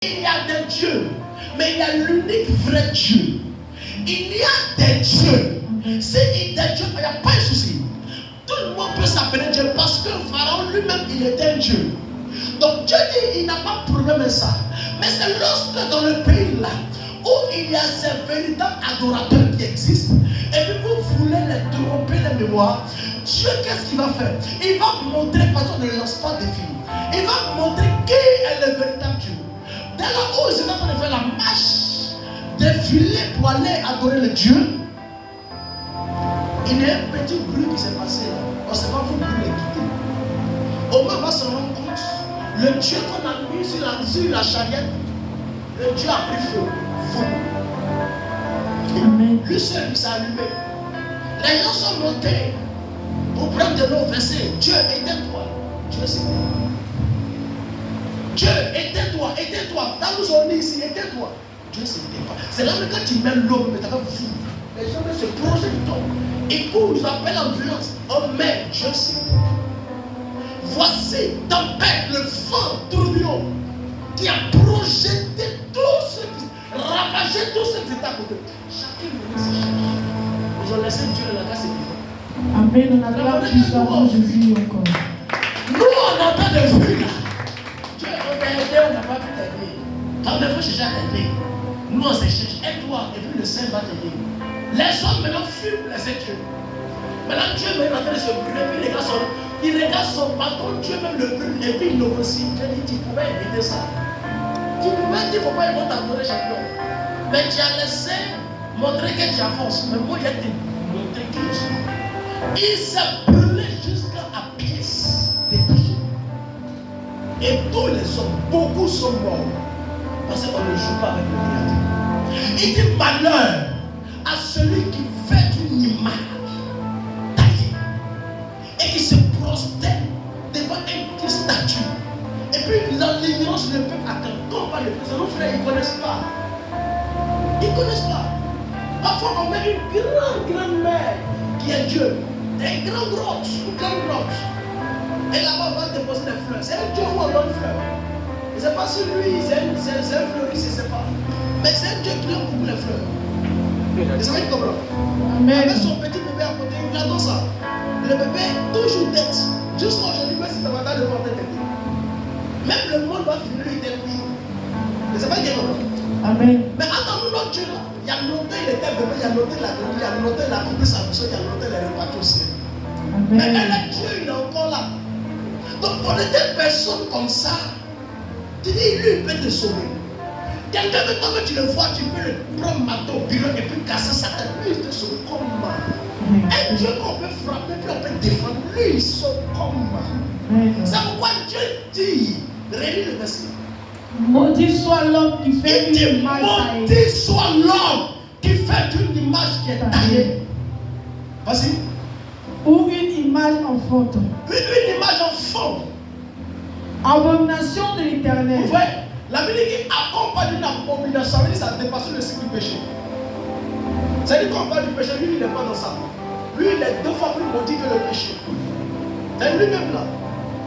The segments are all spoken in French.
Il y a des dieux, mais il y a l'unique vrai Dieu. Il y a des dieux. S'il y a des dieux, il n'y a pas de souci. Tout le monde peut s'appeler Dieu parce que Pharaon lui-même, il était un Dieu. Donc Dieu dit, il n'a pas de problème avec ça. Mais c'est lorsque dans le pays là, où il y a ces véritables adorateurs qui existent, et puis vous voulez les tromper les mémoires, Dieu, qu'est-ce qu'il va faire? Il va montrer, parce qu'on ne lance pas des films, il va montrer qui est le véritable Dieu. Dès là où ils sont en train de faire la marche, défiler pour aller adorer le Dieu, il y a un petit bruit qui s'est passé là. On ne sait pas vous les quitter. Au moins, on va se rendre compte, le Dieu qu'on a mis sur la charriette, le Dieu a pris feu. Amen. Lui seul, il s'est allumé. Les gens sont montés pour prendre de l'eau versée. Dieu, éteins-toi. Dieu, c'est toi. Dieu, éteins-toi, éteins-toi. Dans nous on est ici, éteins-toi. Dieu, c'est toi. C'est là que quand tu mets l'eau, mais tu vas fou. Les gens se projettent. Et pour nous appeler l'ambulance, oh mais Dieu, c'est toi. Voici tempête, le vent tourbillon qui a projeté tout ce qui ravagé tous ceux qui étaient à côté. Chacun venait se chercher. Ils ont laissé Dieu la grâce et vivant. Amen. On a la puissance de Jésus encore. Nous, on entend des vues là. Dieu, on t'a aidé, on n'a pas pu t'aider. Quand on veut chercher à t'aider, nous on se cherche. Aide-toi, et puis le Saint va t'aider. Les hommes maintenant fument les Dieu. Maintenant Dieu est en train de se brûler, puis les gars sont. Il regarde son patron, Dieu même le brûle, et puis il négocie. Dieu dit, tu pouvais éviter ça. Tu pouvais dire, il ne faut pas y t'adorer champion. Mais tu as laissé montrer que tu as force. Mais moi, il a montré qui je suis. Il s'est brûlé jusqu'à pièces détachées. Et tous les hommes, beaucoup sont morts. Parce qu'on ne joue pas avec le créateur. Il dit malheur à celui qui fait une image taillée et qui se prosterne devant une statue. Et puis l'ignorance ne peut atteindre. Comme par le président, nos frères, ils ne connaissent pas. Ils ne connaissent pas. Parfois, on met une grande mer qui est Dieu. Des grandes roches, une grande roche. Et là-bas, on va déposer des fleurs. C'est un Dieu où on donne fleurs. Je ne sais pas si lui, c'est un fleuriste, je ne sais pas. Mais c'est un Dieu qui aime beaucoup les fleurs. Vous savez comment? Avec son petit bébé à côté, il adore ça. Le bébé, toujours tête. Jusqu'à aujourd'hui, même si tu vas dans le ventre tête. Même le monde va finir lui tête. Vous savez pas comment? Amen. Mais attends-nous notre Dieu là. Il y a noté les têtes bébé, il y a noté la grande, il y a noté la coupe de sa mission, il y a noté les repas aussi. Mais elle, Dieu, il est encore là. Donc pour des personnes comme ça, tu dis, lui, il peut te sauver. Quelqu'un de toi que tu le vois, tu peux le prendre marteau au bureau et puis casser sa tête. Lui, il te sauve comment? Un Dieu qu'on peut frapper, puis on peut défendre. Lui, il sauve comment? C'est pourquoi Dieu dit, relis le verset. Maudit soit l'homme qui fait Il dit, une image taillée. maudit soit l'homme qui fait une image qui est taillée. Vas-y. Ou une image en faute. Une image en forme. Abomination de l'Éternel. Vous voyez, la Bible dit accompagne d'une abomination, ça veut dire ça dépasse le cycle du péché. Ça veut dire qu'on parle du péché, lui il n'est pas dans ça. Lui il est 2 fois plus maudit que le péché. C'est lui-même là.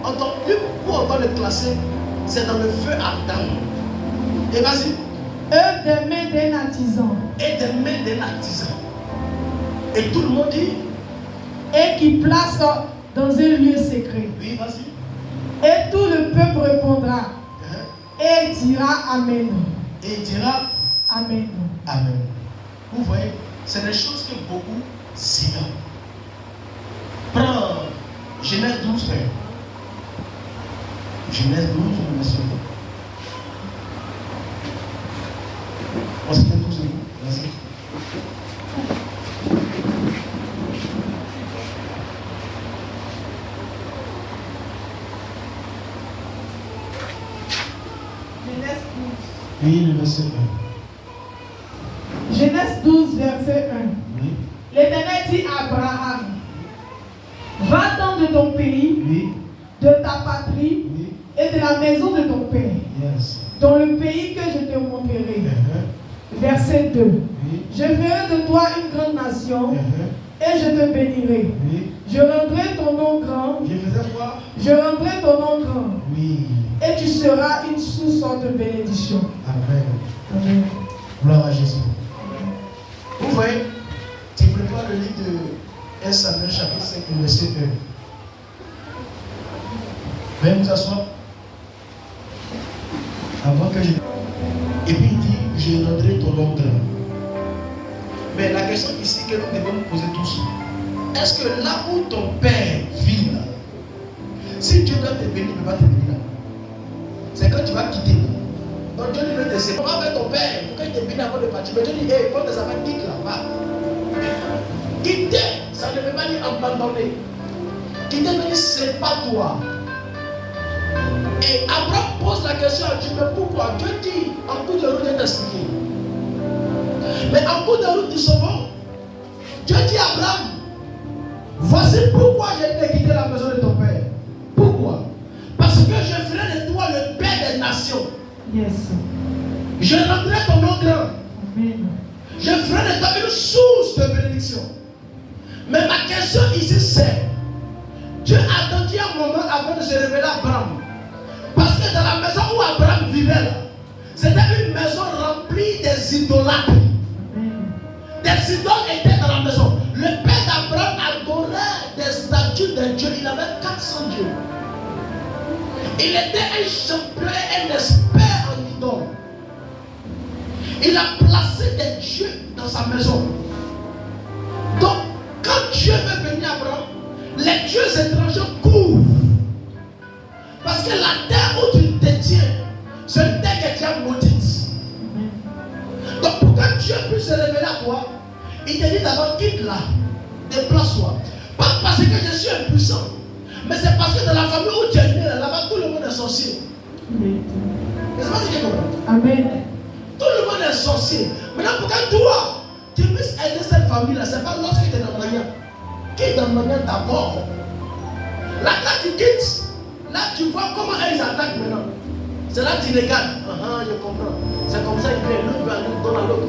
En tant que où on va le classer, c'est dans le feu ardent. Et vas-y. Œuvre des mains d'un artisan. Et des mains d'un artisan. Et tout le monde dit. Et qui place dans un lieu secret. Oui, vas-y. Et tout le peuple répondra. Et il dira Amen. Et il dira Amen. Amen. Vous voyez, c'est des choses que beaucoup ignorent. Prends Genèse 12, frère. Genèse 12, verset 2. On s'était tous les vas-y. Oui, le verset 1. Genèse 12, verset 1. Oui. L'Éternel dit à Abraham, va-t'en de ton pays, Oui. de ta patrie Oui. et de la maison de ton père, Yes. dans le pays que je te montrerai. Verset 2. Oui. Je ferai de toi une grande nation et je te bénirai. Oui. Je rendrai ton nom grand. Je faisais quoi? Je rendrai ton nom grand. Oui. et tu seras une source de bénédiction. Amen. Amen. Gloire à Jésus. Vous voyez, tu prépares le livre de 1 Samuel chapitre 5, verset 1. Veuillez vous asseoir. Avant que je... Et puis il dit, je rendrai ton nom grand. Mais la question ici que nous devons nous poser tous, est-ce que là où ton père vit là, si Dieu doit te bénir, il ne peut pas te bénir là. C'est quand tu vas quitter là. Donc Dieu lui veut te séparer. On va faire ton père pour qu'il te bénisse avant de partir. Mais Dieu dit, hey, quand tes enfants quittent là-bas. Quitter, ça ne veut pas dire abandonner. Quitter veut dire sépare-toi. Et Abraham pose la question à Dieu, mais pourquoi? Dieu dit, en cours de route, il t'expliquer. Mais en cours de route du sauveur, Dieu dit à Abraham, voici pourquoi j'ai été quitter la maison de ton père. Pourquoi? Parce que je ferai de toi le père des nations. Yes. Je rendrai ton nom grand. Amen. Je ferai de toi une source de bénédiction. Mais ma question ici c'est, Dieu a attendu un moment avant de se révéler à Abraham. Parce que dans la maison où Abraham vivait là, c'était une maison remplie des idolâtres. Des idoles étaient dans la maison. Le père d'Abraham adorait des statues de Dieu. Il avait 400 dieux. Il était un champion et un expert en idoles. Il a placé des dieux dans sa maison. Donc, quand Dieu veut bénir Abraham, les dieux étrangers courent. Parce que la terre où tu te tiens, c'est une terre que tu as maudite. Donc, pour que Dieu puisse se révéler à toi, il te dit d'abord, quitte-la, déplace-toi. Pas parce que je suis impuissant, mais c'est parce que dans la famille où tu es né, là-bas, tout le monde est sorcier. C'est pas ce que je comprends. Amen. Tout le monde est sorcier. Maintenant, pourquoi toi, tu puisses aider cette famille-là, c'est pas lorsque tu es dans le moyen. Quitte dans le moyen d'abord. Là, quand tu quittes, là, tu vois comment ils attaquent maintenant. C'est là que tu regardes. Je comprends. C'est comme ça qu'il fait. L'autre va aller dans l'autre.